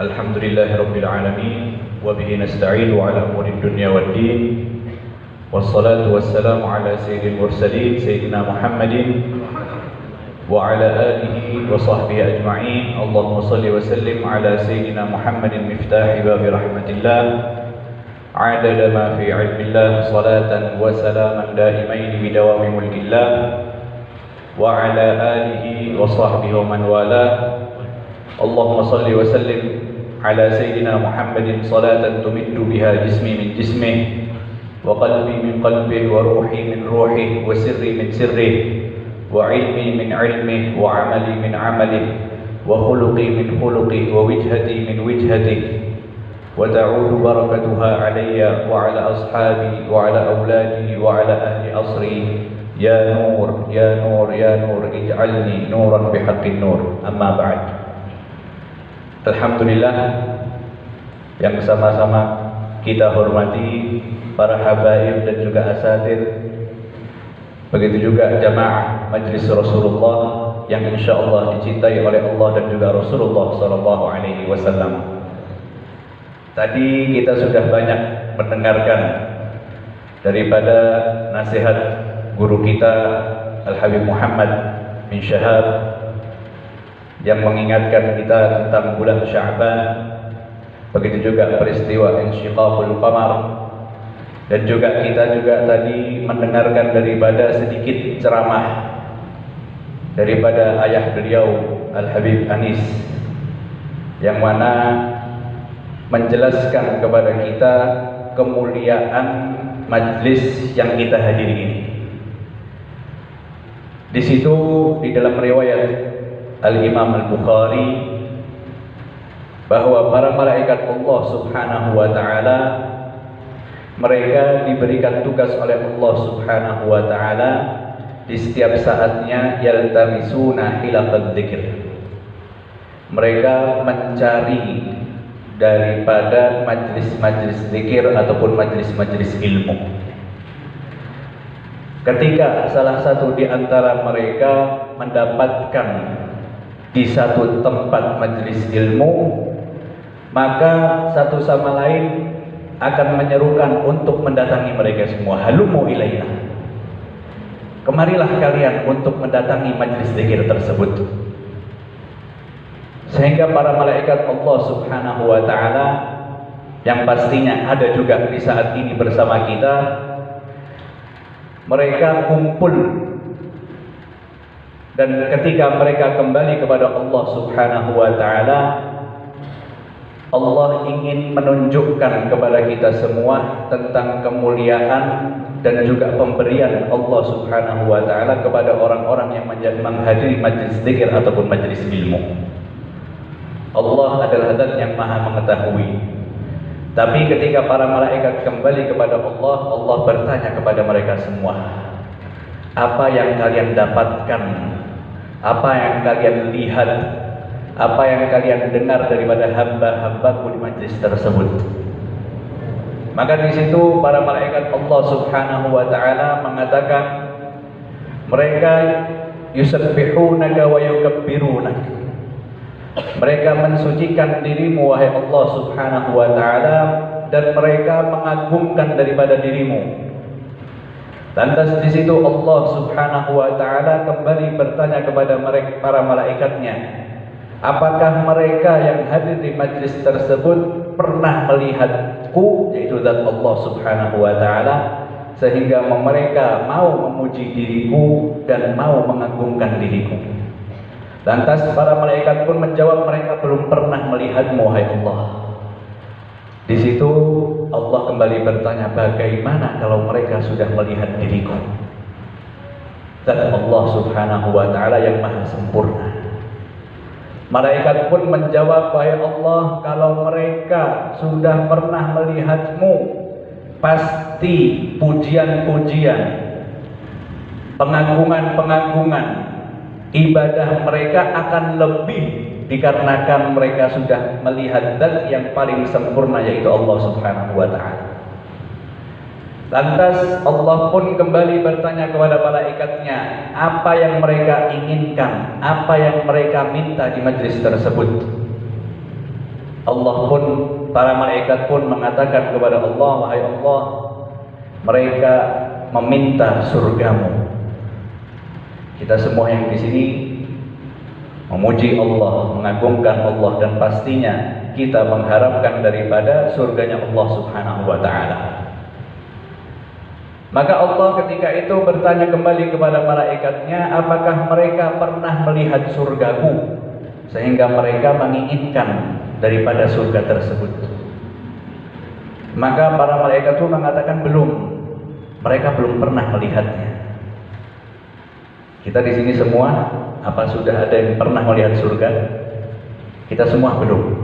Alhamdulillahi Rabbil Alamin wa bihi nasta'inu ala umuri dunya wad din wassalatu wassalamu ala sayyidil mursalin sayyidina Muhammadin wa ala alihi wa sahbihi ajma'in. Allahumma salli wa sallim ala sayyidina Muhammadin miftahi babi rahmatillah adada ma fi ilmillah salatan wa salaman daimain bidawami mulkillah wa ala alihi wa sahbihi wa man wala. Allahumma salli wa sallim ala sayyidina Muhammadin salatan tumiddu biha jismi min jismih wa qalbi min qalbih wa ruhi min ruhih wa sirri min sirrih wa ilmi min ilmih wa amali min amalih wa khuluqi min khuluqih wa wijhati min wijhatih wa ta'udu barakatuha alayya wa ala ashabi wa ala awladi wa ala ahli asri ya nur ya nur ya nur ij'alni nuran bihaqqin nur. Amma ba'd. Alhamdulillah, yang sama-sama kita hormati para habaib dan juga asatir, begitu juga jamaah Majlis Rasulullah yang insyaallah dicintai oleh Allah dan juga Rasulullah sallallahu alaihi wasallam. Tadi kita sudah banyak mendengarkan daripada nasihat guru kita Al-Habib Muhammad bin Syahab yang mengingatkan kita tentang bulan Sya'ban, begitu juga peristiwa insyiqaqul qamar, dan juga kita tadi mendengarkan daripada sedikit ceramah daripada ayah beliau Al-Habib Anis, yang mana menjelaskan kepada kita kemuliaan majlis yang kita hadiri ini. Di situ di dalam riwayat Al-Imam Al-Bukhari bahwa para malaikat Allah Subhanahu wa taala mereka diberikan tugas oleh Allah Subhanahu wa taala di setiap saatnya yaltamisuna hilaqad dzikr. Mereka mencari daripada majlis-majlis zikir ataupun majlis-majlis ilmu. Ketika salah satu di antara mereka mendapatkan di satu tempat majlis ilmu, maka satu sama lain akan menyerukan untuk mendatangi mereka semua. Halumu ilaina, kemarilah kalian untuk mendatangi majlis zikir tersebut. Sehingga para malaikat Allah Subhanahu wa taala yang pastinya ada juga di saat ini bersama kita, mereka kumpul. Dan ketika mereka kembali kepada Allah Subhanahu wa taala, Allah ingin menunjukkan kepada kita semua tentang kemuliaan dan juga pemberian Allah Subhanahu wa taala kepada orang-orang yang menghadiri majlis zikir ataupun majlis ilmu. Allah adalah Zat yang Maha mengetahui. Tapi ketika para malaikat kembali kepada Allah, Allah bertanya kepada mereka semua, apa yang kalian dapatkan? Apa yang kalian lihat, apa yang kalian dengar daripada hamba-hambaku di majlis tersebut? Maka di situ para malaikat Allah Subhanahu wa taala mengatakan, mereka yusabbihunaka wa yukabbirunak. Mereka mensucikan dirimu wahai Allah Subhanahu wa taala, dan mereka mengagungkan daripada dirimu. Lantas di situ Allah Subhanahu wa taala kembali bertanya kepada mereka, para malaikatnya, apakah mereka yang hadir di majlis tersebut pernah melihatku, yaitu zat Allah Subhanahu wa taala, sehingga mereka mau memuji diriku dan mau mengagungkan diriku. Lantas para malaikat pun menjawab, mereka belum pernah melihatmu wahai Allah. Di situ Allah kembali bertanya, bagaimana kalau mereka sudah melihat diriku? Dan Allah Subhanahu wa taala yang Maha sempurna. Malaikat pun menjawab, wahai Allah, kalau mereka sudah pernah melihatmu, pasti pujian-pujian, pengagungan-pengagungan, ibadah mereka akan lebih, dikarenakan mereka sudah melihat Zat yang paling sempurna, yaitu Allah Subhanahu wa taala. Lantas Allah pun kembali bertanya kepada malaikatnya, apa yang mereka inginkan, apa yang mereka minta di majlis tersebut. Allah pun, para malaikat pun mengatakan kepada Allah, wahai Allah, mereka meminta surgamu. Kita semua yang di sini memuji Allah, mengagungkan Allah, dan pastinya kita mengharapkan daripada surganya Allah Subhanahu wa ta'ala. Maka Allah ketika itu bertanya kembali kepada malaikatnya, apakah mereka pernah melihat surgaku sehingga mereka menginginkan daripada surga tersebut? Maka para malaikat itu mengatakan belum, mereka belum pernah melihatnya. Kita di sini semua, apa sudah ada yang pernah melihat surga? Kita semua belum.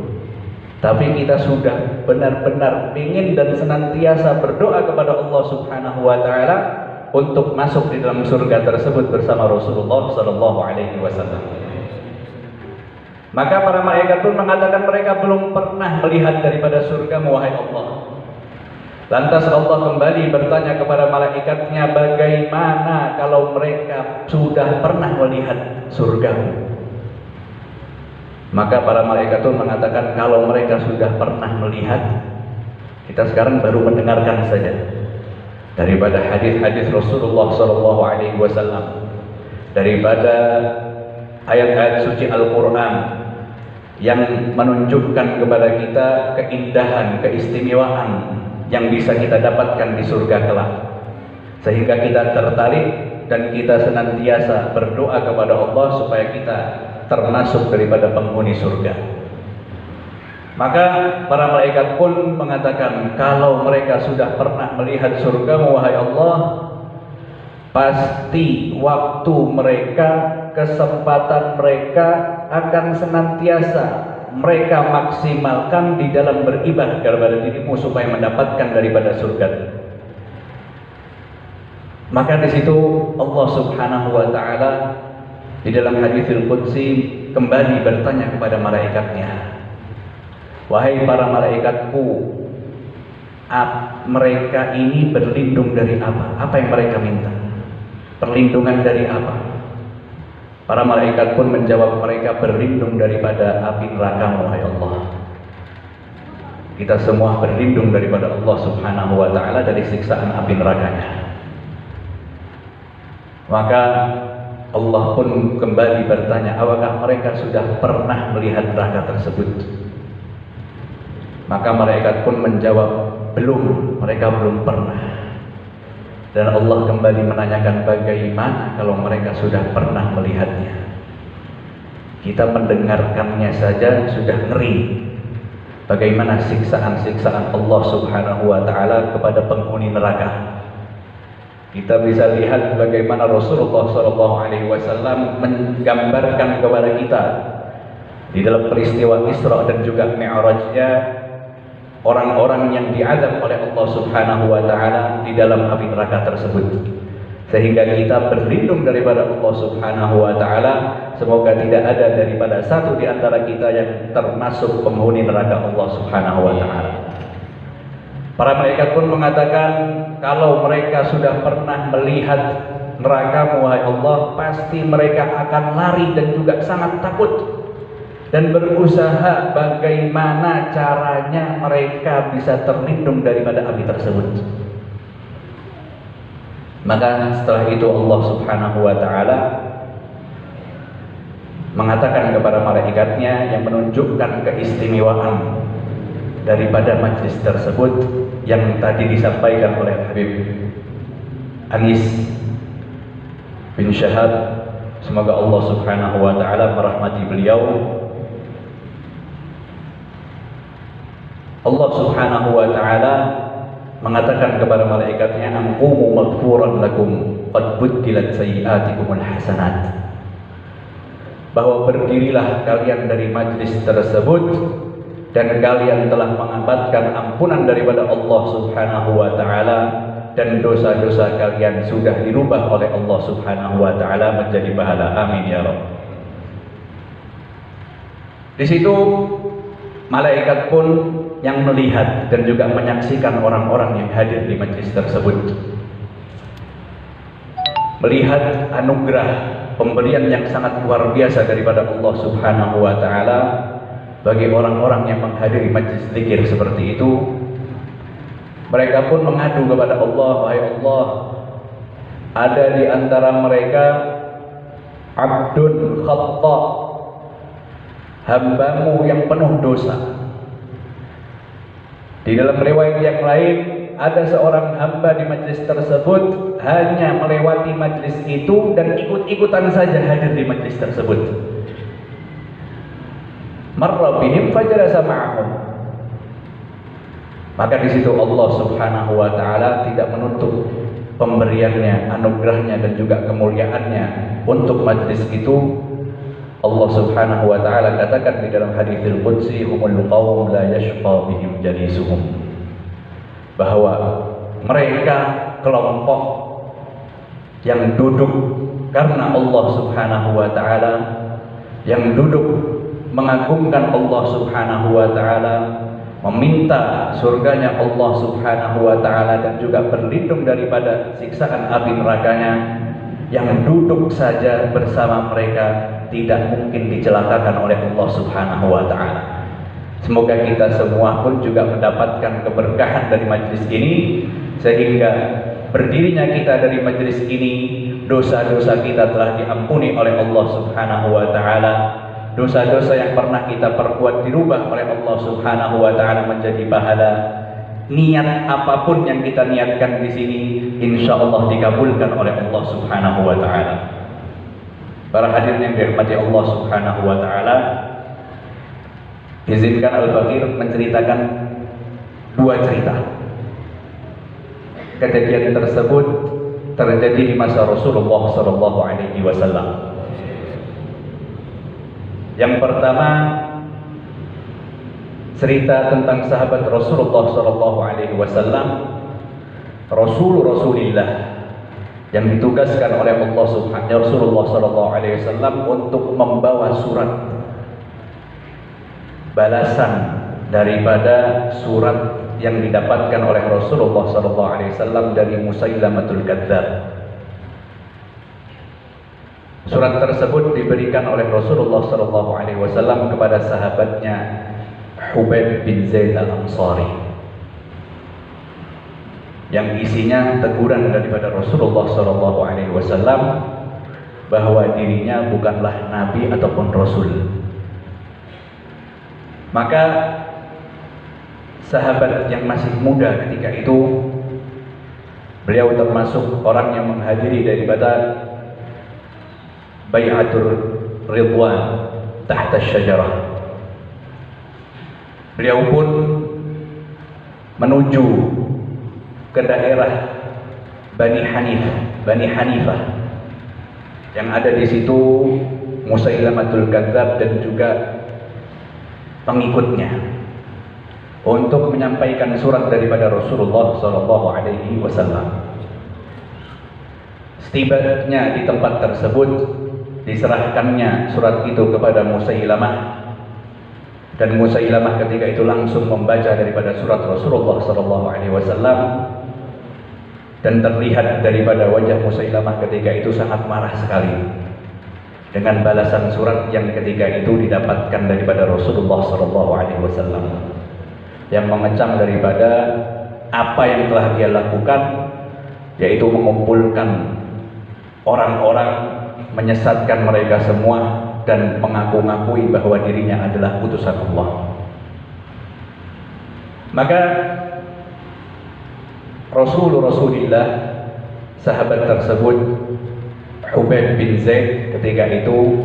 Tapi kita sudah benar-benar ingin dan senantiasa berdoa kepada Allah Subhanahu wa ta'ala untuk masuk di dalam surga tersebut bersama Rasulullah Sallallahu Alaihi Wasallam. Maka para malaikat pun mengatakan mereka belum pernah melihat daripada surga, wahai Allah. Lantas Allah kembali bertanya kepada malaikatnya, bagaimana kalau mereka sudah pernah melihat surgamu? Maka para malaikat itu mengatakan kalau mereka sudah pernah melihat, kita sekarang baru mendengarkan saja daripada hadis-hadis Rasulullah Sallallahu Alaihi Wasallam, daripada ayat-ayat suci Al-Quran yang menunjukkan kepada kita keindahan, keistimewaan yang bisa kita dapatkan di surga kelak, sehingga kita tertarik dan kita senantiasa berdoa kepada Allah supaya kita termasuk daripada penghuni surga. Maka para malaikat pun mengatakan kalau mereka sudah pernah melihat surga, wahai Allah, pasti waktu mereka, kesempatan mereka akan senantiasa mereka maksimalkan di dalam beribadah kepada dirimu supaya mendapatkan daripada surga. Maka di situ Allah Subhanahu wa ta'ala di dalam haditsul qudsi kembali bertanya kepada malaikatnya, wahai para malaikatku, mereka ini berlindung dari apa? Apa yang mereka minta? Perlindungan dari apa? Para malaikat pun menjawab, mereka berlindung daripada api neraka, wahai Allah. Kita semua berlindung daripada Allah Subhanahu wa ta'ala dari siksaan api nerakanya. Maka Allah pun kembali bertanya, apakah mereka sudah pernah melihat neraka tersebut? Maka malaikat pun menjawab, belum, mereka belum pernah. Dan Allah kembali menanyakan, bagaimana kalau mereka sudah pernah melihatnya? Kita mendengarkannya saja sudah ngeri. Bagaimana siksaan-siksaan Allah Subhanahu wa ta'ala kepada penghuni neraka. Kita bisa lihat bagaimana Rasulullah SAW menggambarkan kepada kita di dalam peristiwa Isra dan juga Mi'rajnya, orang-orang yang diazab oleh Allah Subhanahu wa ta'ala di dalam api neraka tersebut, sehingga kita berlindung daripada Allah Subhanahu wa ta'ala. Semoga tidak ada daripada satu di antara kita yang termasuk penghuni neraka Allah Subhanahu wa ta'ala. Para malaikat pun mengatakan kalau mereka sudah pernah melihat neraka, wahai Allah, pasti mereka akan lari dan juga sangat takut dan berusaha bagaimana caranya mereka bisa terlindung daripada api tersebut. Maka setelah itu Allah Subhanahu wa ta'ala mengatakan kepada malaikatnya yang menunjukkan keistimewaan daripada majlis tersebut yang tadi disampaikan oleh Habib Anis bin Syahab, semoga Allah Subhanahu wa ta'ala merahmati beliau. Allah Subhanahu wa ta'ala mengatakan kepada malaikatnya, anqumu maghfuran lakum qad buddilat sayyi'atikumul hasanat, bahwa berdirilah kalian dari majlis tersebut dan kalian telah mendapatkan ampunan daripada Allah Subhanahu wa ta'ala, dan dosa-dosa kalian sudah dirubah oleh Allah Subhanahu wa ta'ala menjadi pahala. Amin ya Rabb. Di situ malaikat pun yang melihat dan juga menyaksikan orang-orang yang hadir di majlis tersebut, melihat anugerah pemberian yang sangat luar biasa daripada Allah Subhanahu wa ta'ala, bagi orang-orang yang menghadiri majlis zikir seperti itu. Mereka pun mengadu kepada Allah, wahai Allah, ada di antara mereka abdun khata, hambamu yang penuh dosa. Di dalam riwayat yang lain, ada seorang hamba di majlis tersebut hanya melewati majlis itu dan ikut-ikutan saja hadir di majlis tersebut. Marra bihim fajalasa ma'ahum. Maka di situ Allah Subhanahu wa taala tidak menutup pemberiannya, anugerahnya dan juga kemuliaannya untuk majlis itu. Allah Subhanahu wa taala katakan di dalam haditsul qudsi, humul qaum la yashqa bihim jalisuhum, bahwa mereka kelompok yang duduk karena Allah Subhanahu wa taala, yang duduk mengagungkan Allah Subhanahu wa taala, meminta surganya Allah Subhanahu wa taala dan juga berlindung daripada siksaan api nerakanya, yang duduk saja bersama mereka tidak mungkin dicelakakan oleh Allah Subhanahu wa taala. Semoga kita semua pun juga mendapatkan keberkahan dari majlis ini, sehingga berdirinya kita dari majlis ini, dosa-dosa kita telah diampuni oleh Allah Subhanahu wa taala. Dosa-dosa yang pernah kita perbuat dirubah oleh Allah Subhanahu wa taala menjadi pahala. Niat apapun yang kita niatkan di sini, insya Allah dikabulkan oleh Allah Subhanahu wa taala. Para hadirin yang dirahmati Allah Subhanahu wa taala, izinkan Al-Fakir menceritakan dua cerita. Kejadian tersebut terjadi di masa Rasulullah sallallahu alaihi wasallam. Yang pertama, cerita tentang sahabat Rasulullah sallallahu alaihi wasallam, Rasulullah yang ditugaskan oleh Allah Subhanahu Rasulullah sallallahu alaihi wasallam untuk membawa surat balasan daripada surat yang didapatkan oleh Rasulullah sallallahu alaihi wasallam dari Musailamatul Kadzdzab. Surat tersebut diberikan oleh Rasulullah sallallahu alaihi wasallam kepada sahabatnya Hubaib bin Zaid al-Ansari, yang isinya teguran daripada Rasulullah sallallahu alaihi wasallam bahwa dirinya bukanlah nabi ataupun rasul. Maka sahabat yang masih muda ketika itu, beliau termasuk orang yang menghadiri daripada Bai'atul Ridwan tahta syajarah. Beliau pun menuju ke daerah Bani Hanifah yang ada di situ Musailamatul Kadzdzab dan juga pengikutnya, untuk menyampaikan surat daripada Rasulullah sallallahu alaihi wasallam. Setibanya di tempat tersebut, diserahkannya surat itu kepada Musailamah, dan Musailamah ketika itu langsung membaca daripada surat Rasulullah sallallahu alaihi wasallam, dan terlihat daripada wajah Musailamah ketika itu sangat marah sekali dengan balasan surat yang ketika itu didapatkan daripada Rasulullah sallallahu alaihi wasallam, yang mengecam daripada apa yang telah dia lakukan, yaitu mengumpulkan orang-orang, menyesatkan mereka semua dan mengaku-ngakui bahwa dirinya adalah utusan Allah. Maka Rasulullah, sahabat tersebut Hubaib bin Zaid ketika itu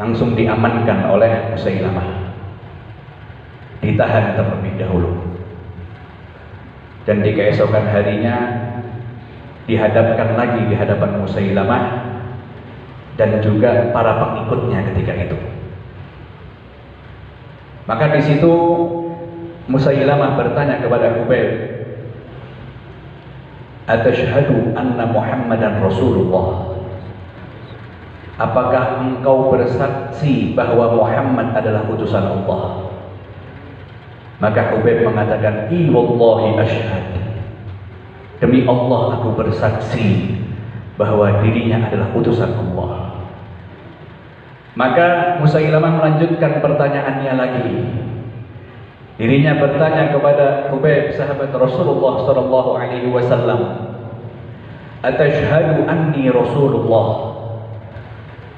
langsung diamankan oleh Musailamah, ditahan terlebih dahulu, dan di keesokan harinya dihadapkan lagi di hadapan Musailamah dan juga para pengikutnya ketika itu. Maka di situ Musailamah bertanya kepada Hubaib, "Atashhadu anna Muhammadan Rasulullah?" Apakah engkau bersaksi bahwa Muhammad adalah utusan Allah? Maka Hubaib mengatakan, "I wallahi asyhad." Demi Allah aku bersaksi bahwa dirinya adalah utusan Allah. Maka Musailamah melanjutkan pertanyaannya lagi. Dirinya bertanya kepada Hubaib, sahabat Rasulullah sallallahu alaihi wasallam, "Atashhadu anni Rasulullah?"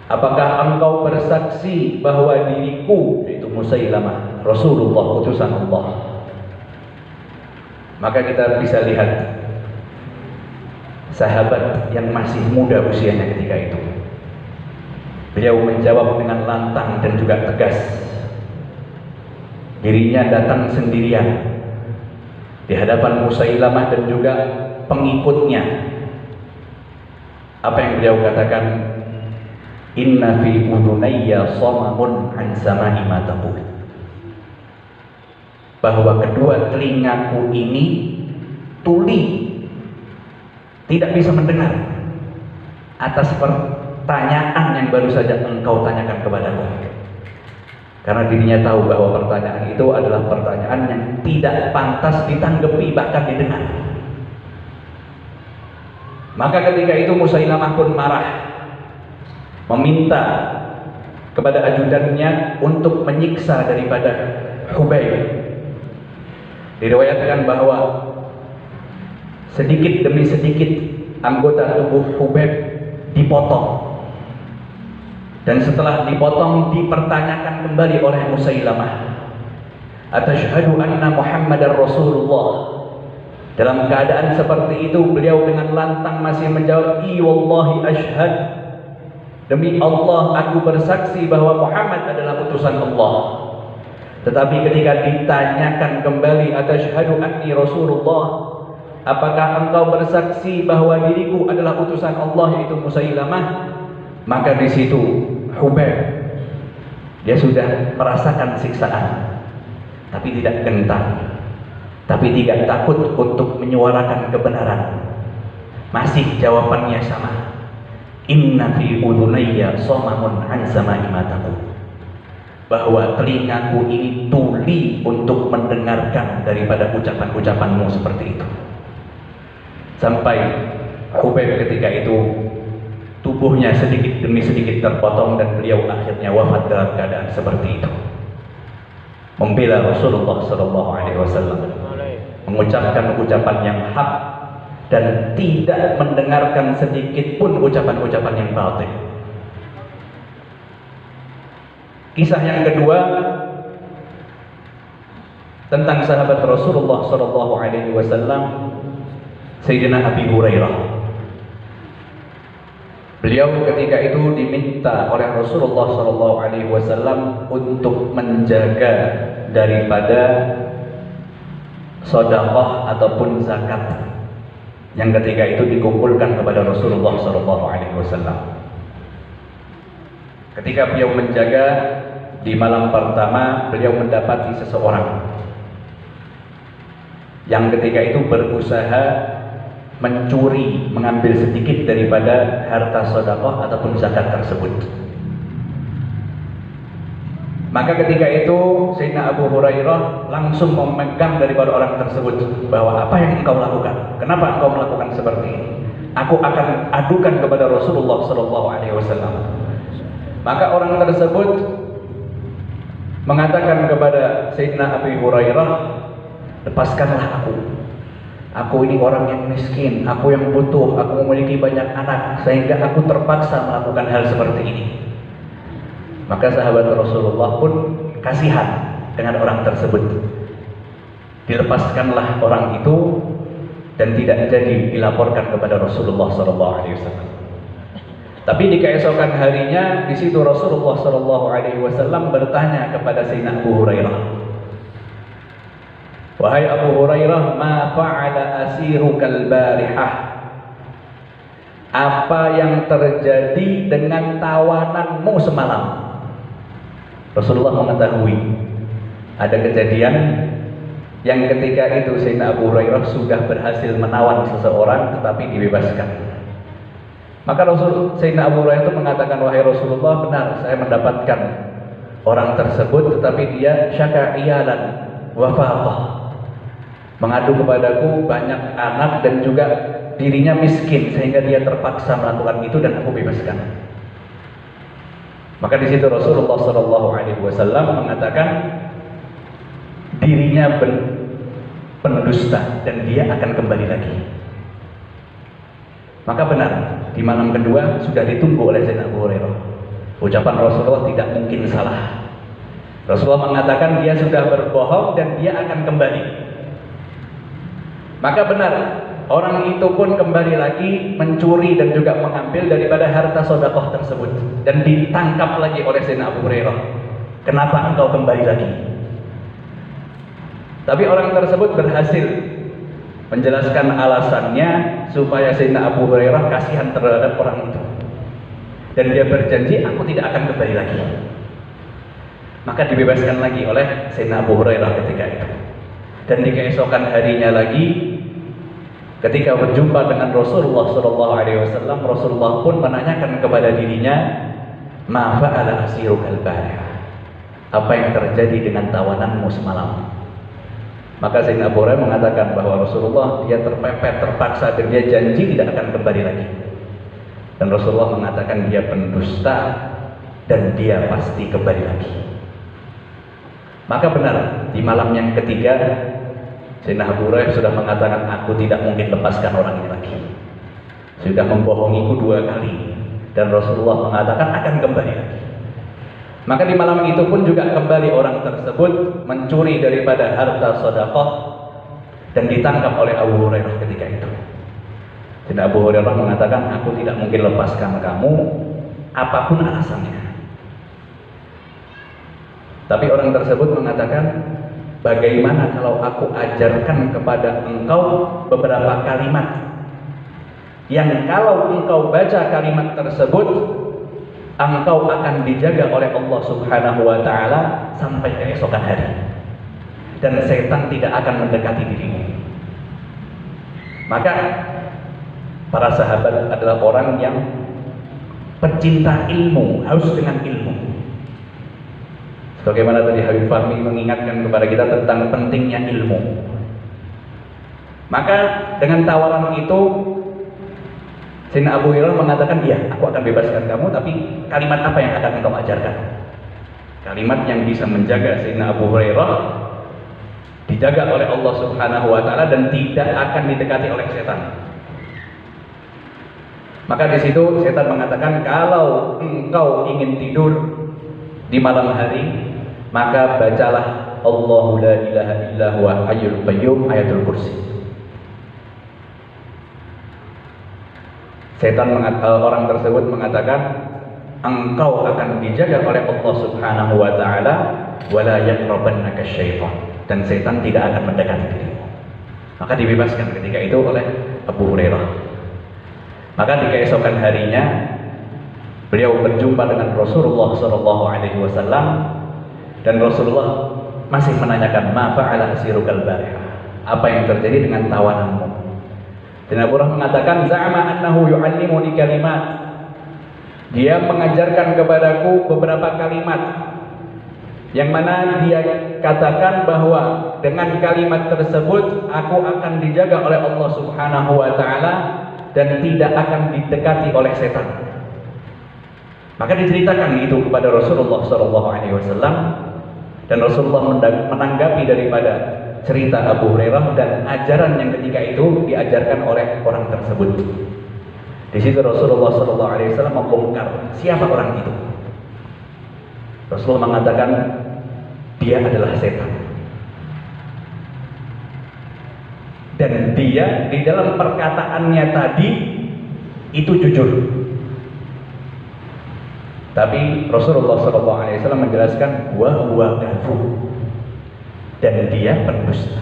Apakah engkau bersaksi bahwa diriku, yaitu Musailamah, Rasulullah, utusan Allah? Maka kita bisa lihat sahabat yang masih muda usianya ketika itu. Beliau menjawab dengan lantang dan juga tegas. Dirinya datang sendirian di hadapan Musailamah dan juga pengikutnya. Apa yang beliau katakan? Inna fi udhunayya samamun an sama'i ma taqul. Bahwa kedua telingaku ini tuli, tidak bisa mendengar atas pertanyaan yang baru saja engkau tanyakan kepadaku. Karena dirinya tahu bahwa pertanyaan itu adalah pertanyaan yang tidak pantas ditanggapi, bahkan didengar. Maka ketika itu Musailamah pun marah, meminta kepada ajudannya untuk menyiksa daripada Hubaib. Diriwayatkan bahwa sedikit demi sedikit anggota tubuh Hubaib dipotong. Dan setelah dipotong, dipertanyakan kembali oleh Musailamah, "Atashhadu anna Muhammadar Rasulullah?" Dalam keadaan seperti itu, beliau dengan lantang masih menjawab, "I wallahi ashhad." Demi Allah, aku bersaksi bahwa Muhammad adalah utusan Allah. Tetapi ketika ditanyakan kembali, "Atashhadu anni Rasulullah?" Apakah engkau bersaksi bahwa diriku adalah utusan Allah, yaitu Musailamah? Maka di situ Hubaib, dia sudah merasakan siksaan, tapi tidak gentar, tapi tidak takut untuk menyuarakan kebenaran. Masih jawabannya sama. Inna fi udhunayya samamun an sama'i ma taqul. Bahwa telingaku ini tuli untuk mendengarkan daripada ucapan-ucapanmu seperti itu. Sampai Hubaib ketika itu tubuhnya sedikit demi sedikit terpotong dan beliau akhirnya wafat dalam keadaan seperti itu. Membela Rasulullah sallallahu alaihi wasallam, mengucapkan ucapan yang hak dan tidak mendengarkan sedikit pun ucapan-ucapan yang batil. Kisah yang kedua tentang sahabat Rasulullah sallallahu alaihi wasallam, Sayyidina Abi Hurairah. Beliau ketika itu diminta oleh Rasulullah sallallahu alaihi wasallam untuk menjaga daripada sedekah ataupun zakat yang ketika itu dikumpulkan kepada Rasulullah sallallahu alaihi wasallam. Ketika beliau menjaga, di malam pertama beliau mendapati seseorang yang ketika itu berusaha mencuri, mengambil sedikit daripada harta sedekah ataupun zakat tersebut. Maka ketika itu Sayyidina Abu Hurairah langsung memegang daripada orang tersebut bahwa, "Apa yang engkau lakukan? Kenapa engkau melakukan seperti ini? Aku akan adukan kepada Rasulullah sallallahu alaihi wasallam." Maka orang tersebut mengatakan kepada Sayyidina Abu Hurairah, "Lepaskanlah aku. Aku ini orang yang miskin, aku yang butuh, aku memiliki banyak anak, sehingga aku terpaksa melakukan hal seperti ini." Maka sahabat Rasulullah pun kasihan dengan orang tersebut. Dilepaskanlah orang itu dan tidak jadi dilaporkan kepada Rasulullah SAW. Tapi di keesokan harinya, di situ Rasulullah SAW bertanya kepada Sayyidina Abu Hurairah, "Wahai Abu Hurairah, ma fa'ala asirukal barihah?" Apa yang terjadi dengan tawananmu semalam? Rasulullah mengetahui ada kejadian yang ketika itu Sayyidina Abu Hurairah sudah berhasil menawan seseorang tetapi dibebaskan. Maka Sayyidina Abu Hurairah itu mengatakan, "Wahai Rasulullah, benar saya mendapatkan orang tersebut, tetapi dia syaka iyalan wa faqah, mengadu kepadaku banyak anak dan juga dirinya miskin sehingga dia terpaksa melakukan itu dan aku bebaskan." Maka di situ Rasulullah SAW mengatakan dirinya pendusta dan dia akan kembali lagi. Maka benar, di malam kedua sudah ditunggu oleh Sayyidina Abu Hurairah. Ucapan Rasulullah tidak mungkin salah. Rasulullah mengatakan dia sudah berbohong dan dia akan kembali. Maka benar, orang itu pun kembali lagi mencuri dan juga mengambil daripada harta sedekah tersebut dan ditangkap lagi oleh Sayyidina Abu Hurairah. Kenapa engkau kembali lagi? Tapi orang tersebut berhasil menjelaskan alasannya supaya Sayyidina Abu Hurairah kasihan terhadap orang itu. Dan dia berjanji, aku tidak akan kembali lagi. Maka dibebaskan lagi oleh Sayyidina Abu Hurairah ketika itu. Dan di keesokan harinya lagi, ketika berjumpa dengan Rasulullah SAW, Rasulullah pun menanyakan kepada dirinya, ma fa'ala asirukal barihah, apa yang terjadi dengan tawananmu semalam? Maka Sayyidina Abu Hurairah mengatakan bahwa Rasulullah dia terpepet, terpaksa, dan dia janji tidak akan kembali lagi. Dan Rasulullah mengatakan dia pendusta dan dia pasti kembali lagi. Maka benar, di malam yang ketiga Sayyidina Abu Hurairah sudah mengatakan, aku tidak mungkin lepaskan orang ini lagi. Sudah membohongiku 2 kali dan Rasulullah mengatakan akan kembali lagi. Maka di malam itu pun juga kembali orang tersebut mencuri daripada harta sedekah dan ditangkap oleh Abu Hurairah ketika itu. Sayyidina Abu Hurairah mengatakan, aku tidak mungkin lepaskan kamu apapun alasannya. Tapi orang tersebut mengatakan, bagaimana kalau aku ajarkan kepada engkau beberapa kalimat yang kalau engkau baca kalimat tersebut, engkau akan dijaga oleh Allah Subhanahu wa Ta'ala sampai keesokan hari, dan setan tidak akan mendekati dirimu. Maka para sahabat adalah orang yang pecinta ilmu, haus dengan ilmu. Bagaimana tadi Habib Fahmi mengingatkan kepada kita tentang pentingnya ilmu. Maka dengan tawaran itu Sayyidina Abu Hurairah mengatakan, iya, aku akan bebaskan kamu, tapi kalimat apa yang akan engkau ajarkan? Kalimat yang bisa menjaga Sayyidina Abu Hurairah dijaga oleh Allah Subhanahu wa Ta'ala dan tidak akan didekati oleh setan. Maka di situ setan mengatakan, kalau engkau ingin tidur di malam hari, maka bacalah Allahu la ilaha illa huwa hayyul qayyum, ayatul kursi. Orang tersebut mengatakan, engkau akan dijaga oleh Allah Subhanahu wa Ta'ala, wala yaqrabannaka syaitan, dan setan tidak akan mendekati dirimu. Maka dibebaskan ketika itu oleh Abu Hurairah. Maka di keesokan harinya beliau berjumpa dengan Rasulullah SAW, dan Rasulullah masih menanyakan, ma fa'ala asirukal barihah, apa yang terjadi dengan tawananmu? Dan Abu Hurairah mengatakan, za'ama annahu yu'allimuni kalimat, dia mengajarkan kepadaku beberapa kalimat yang mana dia katakan bahwa dengan kalimat tersebut aku akan dijaga oleh Allah Subhanahu wa Ta'ala dan tidak akan didekati oleh setan. Maka diceritakan itu kepada Rasulullah SAW, dan Rasulullah menanggapi daripada cerita Abu Hurairah dan ajaran yang ketika itu diajarkan oleh orang tersebut. Di situ Rasulullah SAW membongkar siapa orang itu. Rasulullah mengatakan, dia adalah setan. Dan dia di dalam perkataannya tadi itu jujur. Tapi Rasulullah SAW menjelaskan, huwa kafur, dan dia pendusta.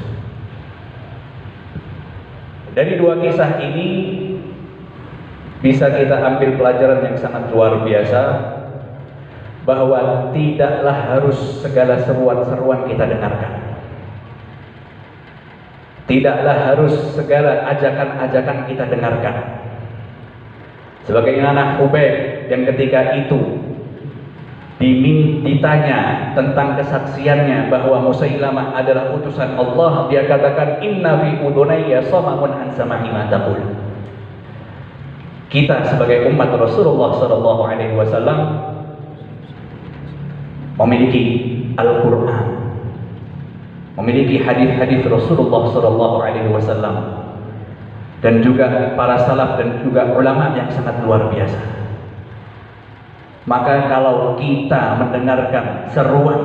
Dari 2 kisah ini bisa kita ambil pelajaran yang sangat luar biasa, bahwa tidaklah harus segala seruan-seruan kita dengarkan. Tidaklah harus segala ajakan-ajakan kita dengarkan. Sebagaimana Hubayb yang ketika itu ditanya tentang kesaksiannya bahwa Musailamah adalah utusan Allah, dia katakan, inna fi udunayya samamun an sama'i ma taqul. Kita sebagai umat Rasulullah SAW memiliki Al-Quran, memiliki hadis-hadis Rasulullah SAW, dan juga para salaf dan juga ulama yang sangat luar biasa. Maka kalau kita mendengarkan seruan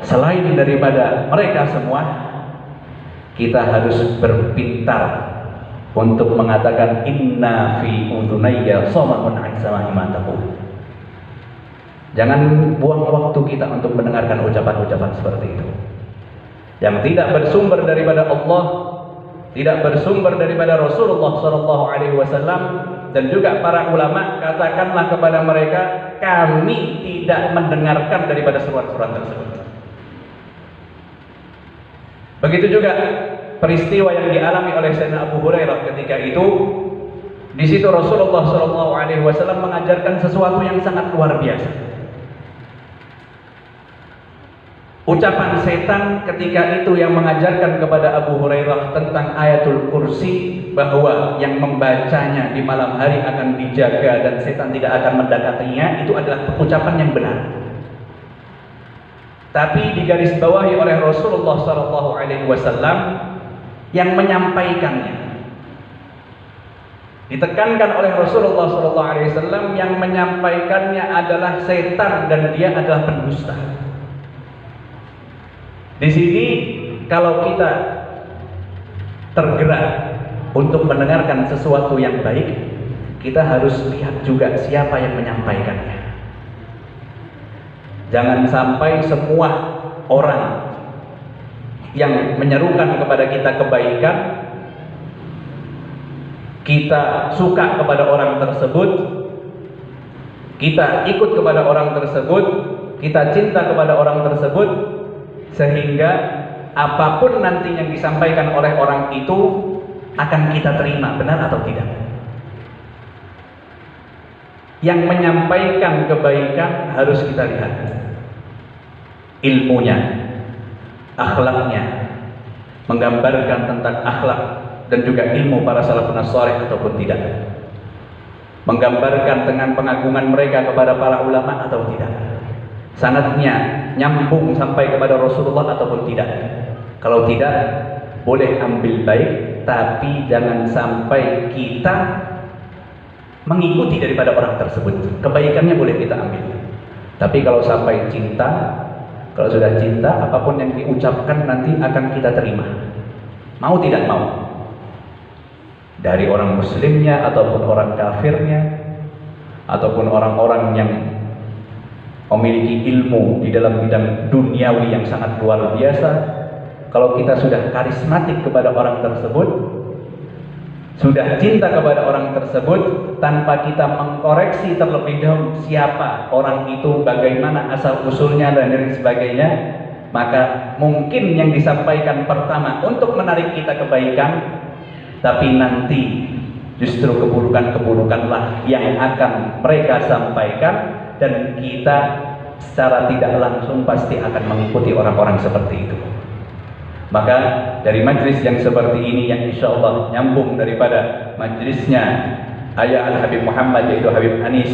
selain daripada mereka semua, kita harus berpintar untuk mengatakan inna fi udunayya samaun an sama'i ma taqul. Jangan buang waktu kita untuk mendengarkan ucapan-ucapan seperti itu yang tidak bersumber daripada Allah, tidak bersumber daripada Rasulullah SAW dan juga para ulama. Katakanlah kepada mereka, kami tidak mendengarkan daripada seruan-seruan tersebut. Begitu juga peristiwa yang dialami oleh Sayyidina Abu Hurairah ketika itu. Di situ Rasulullah SAW mengajarkan sesuatu yang sangat luar biasa. Ucapan setan ketika itu yang mengajarkan kepada Abu Hurairah tentang ayatul kursi, bahwa yang membacanya di malam hari akan dijaga dan setan tidak akan mendekatinya, itu adalah ucapan yang benar. Tapi digarisbawahi oleh Rasulullah SAW yang menyampaikannya, ditekankan oleh Rasulullah SAW yang menyampaikannya adalah setan dan dia adalah pendusta. Di sini kalau kita tergerak untuk mendengarkan sesuatu yang baik, kita harus lihat juga siapa yang menyampaikannya. Jangan sampai semua orang yang menyerukan kepada kita kebaikan, kita suka kepada orang tersebut, kita ikut kepada orang tersebut, kita cinta kepada orang tersebut, sehingga apapun nanti yang disampaikan oleh orang itu akan kita terima, benar atau tidak. Yang menyampaikan kebaikan harus kita lihat ilmunya, akhlaknya, menggambarkan tentang akhlak dan juga ilmu para salafun shalih ataupun tidak, menggambarkan dengan pengagungan mereka kepada para ulama atau tidak, sanadnya nyambung sampai kepada Rasulullah ataupun tidak. Kalau tidak, boleh ambil baik, tapi jangan sampai kita mengikuti daripada orang tersebut. Kebaikannya boleh kita ambil, tapi kalau sampai cinta, kalau sudah cinta, apapun yang diucapkan nanti akan kita terima, mau tidak mau, dari orang muslimnya ataupun orang kafirnya ataupun orang-orang yang memiliki ilmu di dalam bidang duniawi yang sangat luar biasa. Kalau kita sudah karismatik kepada orang tersebut, sudah cinta kepada orang tersebut, tanpa kita mengkoreksi terlebih dahulu siapa orang itu, bagaimana asal usulnya dan lain sebagainya, maka mungkin yang disampaikan pertama untuk menarik kita kebaikan, tapi nanti justru keburukan-keburukanlah yang akan mereka sampaikan, dan kita secara tidak langsung pasti akan mengikuti orang-orang seperti itu. Maka dari majlis yang seperti ini, yang insya Allah nyambung daripada majlisnya ayah Al-Habib Muhammad, yaitu Habib Anis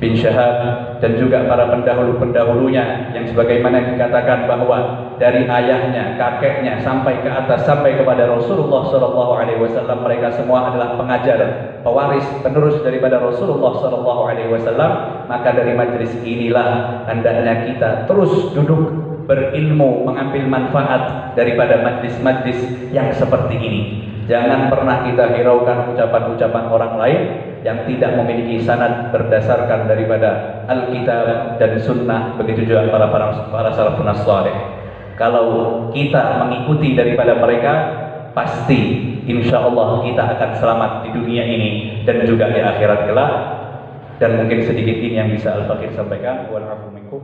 bin Syahab, dan juga para pendahulu-pendahulunya yang sebagaimana dikatakan bahwa dari ayahnya, kakeknya sampai ke atas, sampai kepada Rasulullah SAW, mereka semua adalah pengajar, pewaris, penerus daripada Rasulullah SAW. Maka dari majlis inilah hendaknya kita terus duduk berilmu, mengambil manfaat daripada majlis-majlis yang seperti ini. Jangan pernah kita hiraukan ucapan-ucapan orang lain yang tidak memiliki sanad berdasarkan daripada Alkitab dan Sunnah. Begitu juga para salafun shalih. Kalau kita mengikuti daripada mereka, pasti insya Allah kita akan selamat di dunia ini dan juga di akhirat kelak. Dan mungkin sedikit ini yang bisa Al-Fakir sampaikan. Wal afu minkum.